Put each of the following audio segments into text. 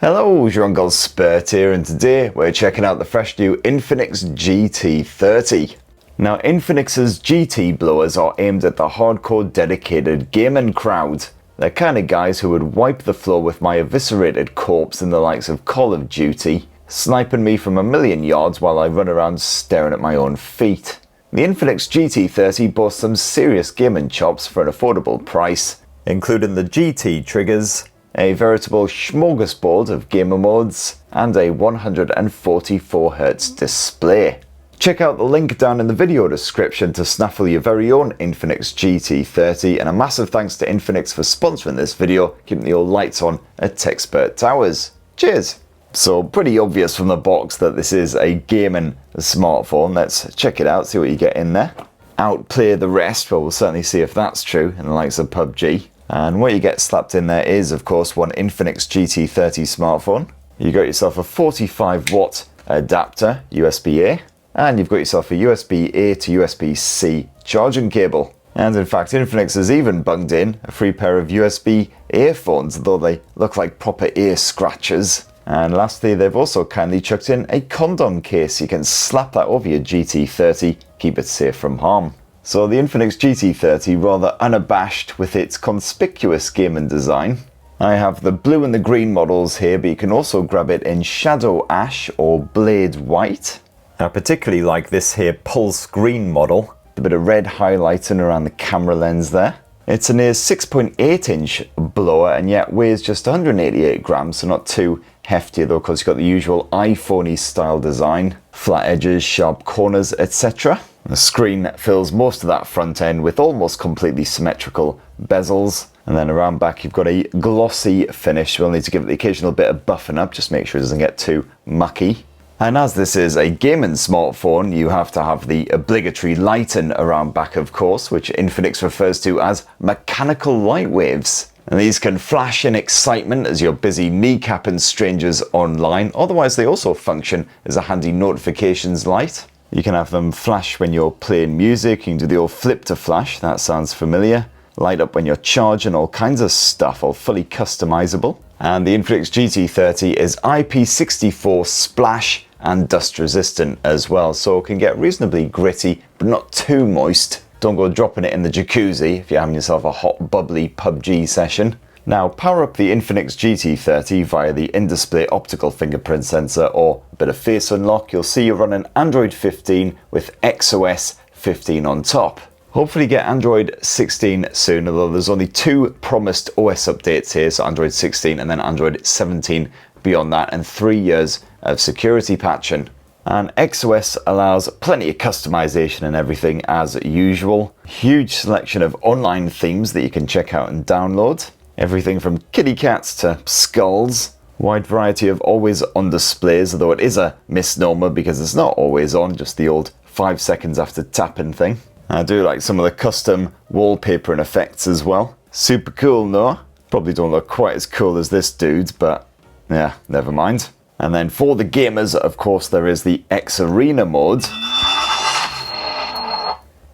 Hello, your Uncle Spurt here, and today we're checking out the fresh new Infinix GT30. Now, Infinix's GT blowers are aimed at the hardcore dedicated gaming crowd. They're kind of guys who would wipe the floor with my eviscerated corpse in the likes of Call of Duty, sniping me from a million yards while I run around staring at my own feet. The Infinix GT30 boasts some serious gaming chops for an affordable price, including the GT triggers, a veritable smorgasbord of gamer modes, and a 144Hz display. Check out the link down in the video description to snaffle your very own Infinix GT30, and a massive thanks to Infinix for sponsoring this video, keeping the old lights on at TechSpurt Towers. Cheers! So pretty obvious from the box that this is a gaming smartphone. Let's check it out, see what you get in there. Outplay the rest, well, we'll certainly see if that's true in the likes of PUBG. And what you get slapped in there is, of course, one Infinix GT30 smartphone. You got yourself a 45-watt adapter, USB-A, and you've got yourself a USB-A to USB-C charging cable. And in fact, Infinix has even bunged in a free pair of USB earphones, though they look like proper ear scratchers. And lastly, they've also kindly chucked in a condom case. You can slap that over your GT30, keep it safe from harm. So the Infinix GT30, rather unabashed with its conspicuous gaming design. I have the blue and the green models here, but you can also grab it in Shadow Ash or Blade White. I particularly like this here Pulse Green model, a bit of red highlighting around the camera lens there. It's a near 6.8-inch blower and yet weighs just 188 grams, so not too hefty, though of course you've got the usual iPhone-y style design, flat edges, sharp corners, etc. The screen fills most of that front end with almost completely symmetrical bezels, and then around back you've got a glossy finish. We'll need to give it the occasional bit of buffing up, just make sure it doesn't get too mucky. And as this is a gaming smartphone, you have to have the obligatory lighting around back, of course, which Infinix refers to as mechanical light waves. And these can flash in excitement as you're busy kneecapping strangers online. Otherwise, they also function as a handy notifications light. You can have them flash when you're playing music. You can do the old flip to flash, that sounds familiar. Light up when you're charging, all kinds of stuff, all fully customizable. And the Infinix GT30 is IP64 splash and dust resistant as well, so it can get reasonably gritty, but not too moist. Don't go dropping it in the jacuzzi if you're having yourself a hot, bubbly PUBG session. Now, power up the Infinix GT30 via the in-display optical fingerprint sensor or a bit of face unlock. You'll see you're running Android 15 with XOS 15 on top. Hopefully get Android 16 soon, although there's only two promised OS updates here, so Android 16 and then Android 17 beyond that, and 3 years of security patching. And XOS allows plenty of customization and everything as usual. Huge selection of online themes that you can check out and download. Everything from kitty cats to skulls. Wide variety of always on displays, although it is a misnomer because it's not always on, just the old 5 seconds after tapping thing. I do like some of the custom wallpaper and effects as well. Super cool, no? Probably don't look quite as cool as this dude, but yeah, never mind. And then for the gamers, of course, there is the X Arena mode.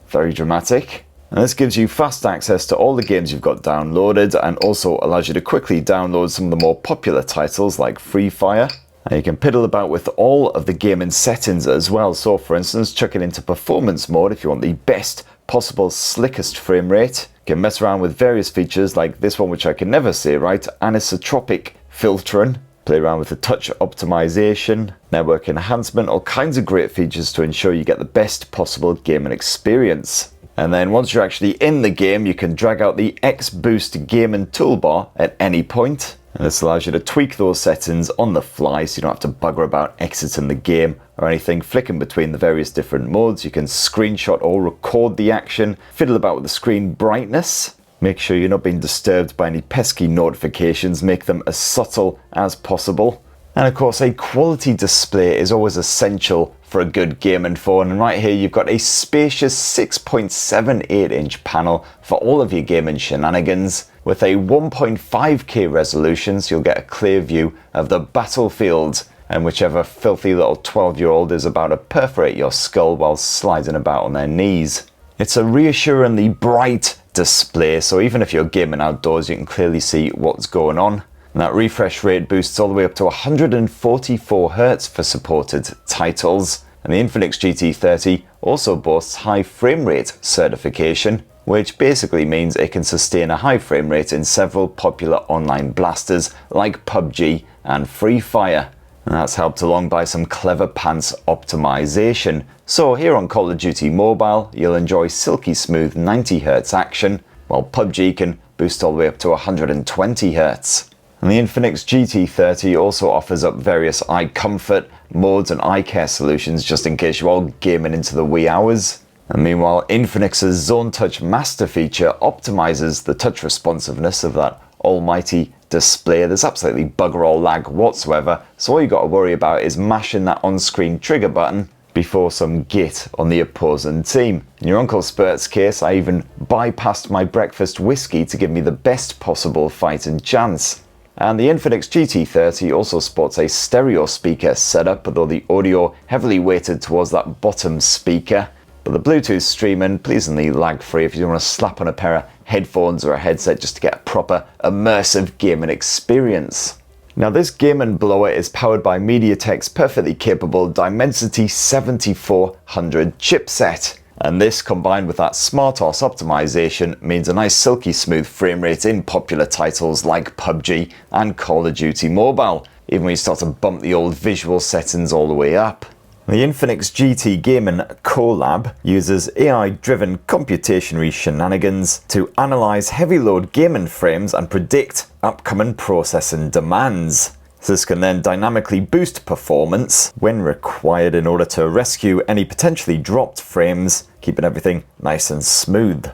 Very dramatic. And this gives you fast access to all the games you've got downloaded and also allows you to quickly download some of the more popular titles like Free Fire. And you can piddle about with all of the gaming settings as well. So for instance, chuck it into performance mode if you want the best possible slickest frame rate. You can mess around with various features like this one, which I can never say right, anisotropic filtering. Play around with the touch optimization, network enhancement, all kinds of great features to ensure you get the best possible gaming experience. And then once you're actually in the game, you can drag out the X-Boost gaming toolbar at any point. And this allows you to tweak those settings on the fly so you don't have to bugger about exiting the game or anything, flicking between the various different modes. You can screenshot or record the action, fiddle about with the screen brightness. Make sure you're not being disturbed by any pesky notifications, make them as subtle as possible. And of course, a quality display is always essential for a good gaming phone. And right here, you've got a spacious 6.78-inch panel for all of your gaming shenanigans with a 1.5K resolution, so you'll get a clear view of the battlefield. And whichever filthy little 12-year-old is about to perforate your skull while sliding about on their knees. It's a reassuringly bright display, so even if you're gaming outdoors, you can clearly see what's going on. And that refresh rate boosts all the way up to 144Hz for supported titles. And the Infinix GT30 also boasts high frame rate certification, which basically means it can sustain a high frame rate in several popular online blasters like PUBG and Free Fire. And that's helped along by some clever pants optimization. So here on Call of Duty Mobile, you'll enjoy silky smooth 90Hz action, while PUBG can boost all the way up to 120Hz. And the Infinix GT30 also offers up various eye comfort modes and eye care solutions just in case you're all gaming into the wee hours. And meanwhile, Infinix's Zone Touch Master feature optimizes the touch responsiveness of that almighty display. There's absolutely bugger all lag whatsoever, so all you got to worry about is mashing that on-screen trigger button before some git on the opposing team. In your Uncle Spurt's case, I even bypassed my breakfast whiskey to give me the best possible fighting chance. And the Infinix GT30 also sports a stereo speaker setup, although the audio heavily weighted towards that bottom speaker. But the Bluetooth streaming pleasingly lag-free if you want to slap on a pair of headphones or a headset just to get a proper immersive gaming experience. Now this gaming blower is powered by Mediatek's perfectly capable Dimensity 7400 chipset. And this, combined with that SmartOS optimization, means a nice silky smooth frame rate in popular titles like PUBG and Call of Duty Mobile, even when you start to bump the old visual settings all the way up. The Infinix GT Gaming Colab uses AI-driven computationary shenanigans to analyze heavy load gaming frames and predict upcoming processing demands. This can then dynamically boost performance when required in order to rescue any potentially dropped frames, keeping everything nice and smooth.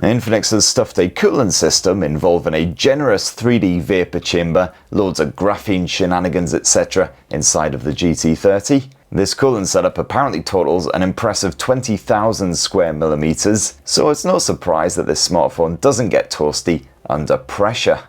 Infinix has stuffed a cooling system involving a generous 3D vapor chamber, loads of graphene shenanigans, etc. inside of the GT30. This cooling setup apparently totals an impressive 20,000 square millimeters, so it's no surprise that this smartphone doesn't get toasty under pressure.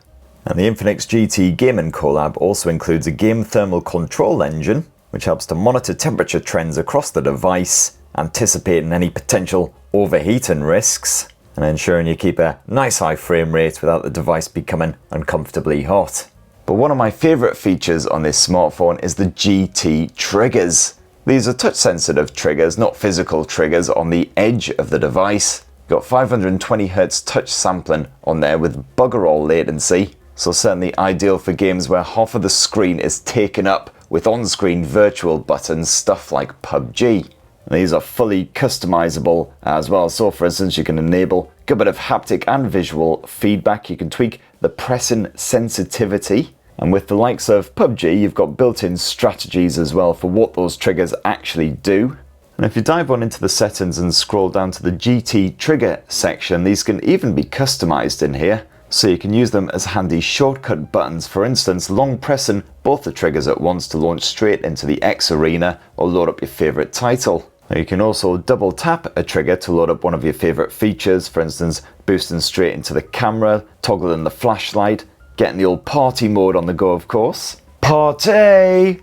And the Infinix GT Gaming Colab also includes a game thermal control engine, which helps to monitor temperature trends across the device, anticipating any potential overheating risks, and ensuring you keep a nice high frame rate without the device becoming uncomfortably hot. But one of my favourite features on this smartphone is the GT triggers. These are touch-sensitive triggers, not physical triggers, on the edge of the device. You've got 520Hz touch sampling on there with bugger all latency, so certainly ideal for games where half of the screen is taken up with on-screen virtual buttons, stuff like PUBG. These are fully customizable as well, so for instance you can enable a good bit of haptic and visual feedback. You can tweak the pressing sensitivity, and with the likes of PUBG you've got built-in strategies as well for what those triggers actually do. And if you dive on into the settings and scroll down to the GT trigger section, these can even be customized in here. So you can use them as handy shortcut buttons, for instance long pressing both the triggers at once to launch straight into the X arena or load up your favourite title. Now you can also double tap a trigger to load up one of your favourite features, for instance boosting straight into the camera, toggling the flashlight, getting the old party mode on the go of course. Party!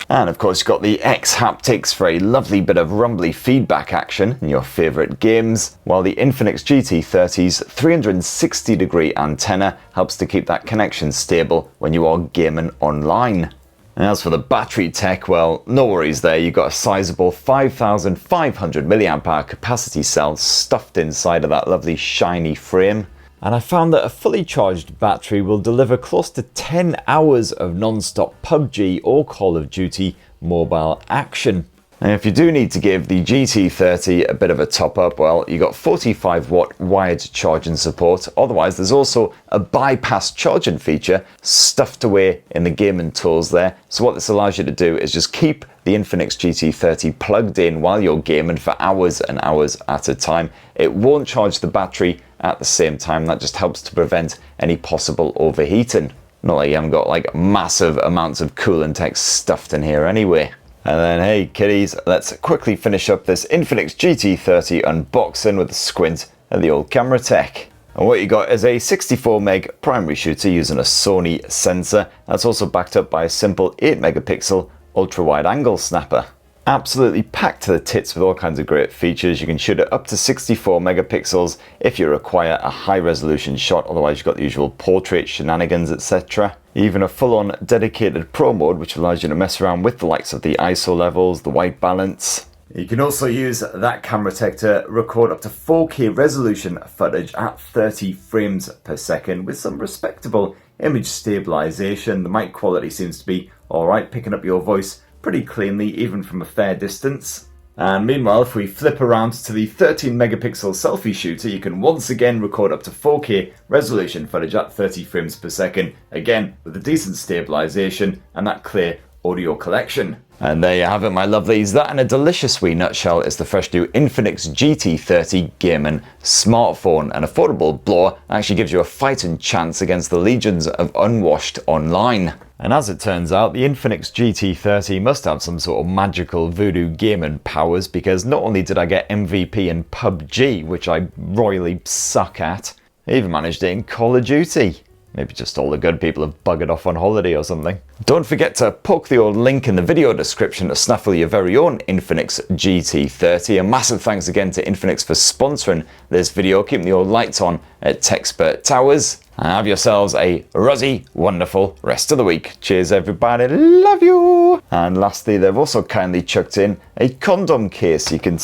And of course you've got the X haptics for a lovely bit of rumbly feedback action in your favourite games, while the Infinix GT30's 360-degree antenna helps to keep that connection stable when you are gaming online. And as for the battery tech, well, no worries there, you've got a sizable 5,500 mAh capacity cell stuffed inside of that lovely shiny frame. And I found that a fully charged battery will deliver close to 10 hours of non-stop PUBG or Call of Duty mobile action. And if you do need to give the GT30 a bit of a top up, well, you got 45 watt wired charging support. Otherwise, there's also a bypass charging feature stuffed away in the gaming tools there. So what this allows you to do is just keep the Infinix GT30 plugged in while you're gaming for hours and hours at a time. It won't charge the battery at the same time. That just helps to prevent any possible overheating. Not like you haven't got like massive amounts of cooling tech stuffed in here anyway. And then hey kiddies, let's quickly finish up this Infinix GT30 unboxing with a squint at the old camera tech. And what you got is a 64 meg primary shooter using a Sony sensor. That's also backed up by a simple 8 megapixel ultra wide angle snapper. Absolutely packed to the tits with all kinds of great features. You can shoot it up to 64 megapixels if you require a high resolution shot, otherwise you've got the usual portrait shenanigans, etc. Even a full-on dedicated pro mode which allows you to mess around with the likes of the ISO levels, the white balance. You can also use that camera tech to record up to 4K resolution footage at 30 frames per second with some respectable image stabilization. The mic quality seems to be alright, picking up your voice pretty cleanly even from a fair distance. And meanwhile, if we flip around to the 13 megapixel selfie shooter, you can once again record up to 4K resolution footage at 30 frames per second, again with a decent stabilization and that clear audio collection. And there you have it, my lovelies. That in a delicious wee nutshell is the fresh new Infinix GT30 gaming smartphone. An affordable blower actually gives you a fighting chance against the legions of unwashed online. And as it turns out, the Infinix GT30 must have some sort of magical voodoo gaming powers, because not only did I get MVP in PUBG, which I royally suck at, I even managed it in Call of Duty. Maybe just all the good people have buggered off on holiday or something. Don't forget to poke the old link in the video description to snaffle your very own Infinix GT30. A massive thanks again to Infinix for sponsoring this video, keeping the old lights on at Techspert Towers. And have yourselves a rosy, wonderful rest of the week. Cheers everybody, love you! And lastly, they've also kindly chucked in a condom case. You can